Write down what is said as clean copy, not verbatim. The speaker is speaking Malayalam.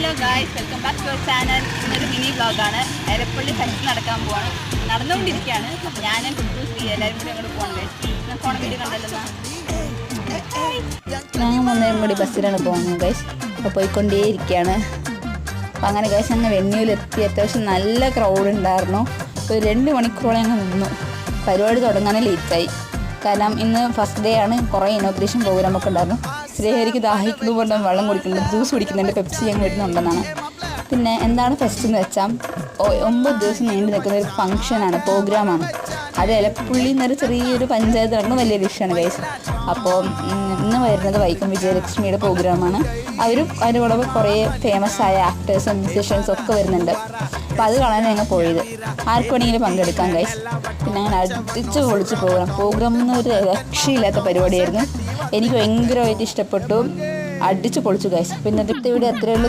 Hello guys, welcome back to our channel. ഇന്നൊരു മിനി വ്ളോഗാണ്. എരപ്പള്ളി ഫെസ്റ്റ് നടക്കാൻ പോവാണ്. നടന്നുകൊണ്ടിരിക്കുകയാണ്. ഞാനും കുട്ടൂസ് എല്ലാവരും കൂടി അങ്ങോട്ട് പോകണം ഗൈസ്. ഫോൺ വീഡിയോ കണ്ടല്ലോ. ഞങ്ങൾ വന്നേരും കൂടി ബസ്സിലാണ് പോകുന്നത് ഗൈസ്. അപ്പോൾ പോയിക്കൊണ്ടേയിരിക്കുകയാണ്. അപ്പോൾ അങ്ങനെ ഗൈസ് അങ്ങ് വെന്യൂലെത്തി. അത്യാവശ്യം നല്ല ക്രൗഡ് ഉണ്ടായിരുന്നു. ഒരു 2 മണിക്കൂറോളം ഞങ്ങൾ നിന്നു. പരിപാടി തുടങ്ങാൻ ലേറ്റായി. കാരണം ഇന്ന് ഫസ്റ്റ് ഡേ ആണ്. കുറേ ഇനോഗ്രേഷൻ പ്രോഗ്രാമൊക്കെ ഉണ്ടായിരുന്നു. ശ്രീഹരിക്ക് ദാഹിക്കുന്നത് കൊണ്ട് വെള്ളം കുടിക്കുന്നുണ്ട്, ജ്യൂസ് കുടിക്കുന്നുണ്ട്, പെപ്സി ഞങ്ങൾ വരുന്നുണ്ടെന്നാണ്. പിന്നെ എന്താണ് ഫെസ്റ്റ് എന്ന് വെച്ചാൽ 9 ദിവസം നീണ്ടു നിൽക്കുന്ന ഒരു ഫംഗ്ഷനാണ്, പ്രോഗ്രാമാണ്. അത് എലപ്പുള്ളി എന്നൊരു ചെറിയൊരു പഞ്ചായത്ത് നടക്കുന്ന വലിയ ഡിഷാണ് ഗൈസ്. അപ്പോൾ ഇന്ന് വരുന്നത് വൈക്കം വിജയലക്ഷ്മിയുടെ പ്രോഗ്രാമാണ്. അതിൻ്റെ കൂടെ കുറേ ഫേമസ് ആയ ആക്ടേഴ്സും മ്യൂസീഷ്യൻസും ഒക്കെ വരുന്നുണ്ട്. അപ്പോൾ അത് കാണാൻ ഞങ്ങൾ പോയത്. ആർക്ക് വേണമെങ്കിലും പങ്കെടുക്കാം ഗൈസ്. പിന്നെ അങ്ങനെ അടിച്ച് പൊളിച്ച് പ്രോഗ്രാം എന്നൊരു രക്ഷയില്ലാത്ത പരിപാടിയായിരുന്നു. എനിക്ക് ഭയങ്കരമായിട്ട് ഇഷ്ടപ്പെട്ടു. അടിച്ച് പൊളിച്ചു ഗൈസ്. പിന്നെ ഇന്നത്തെ വീഡിയോ അത്രയേ ഉള്ളൂ.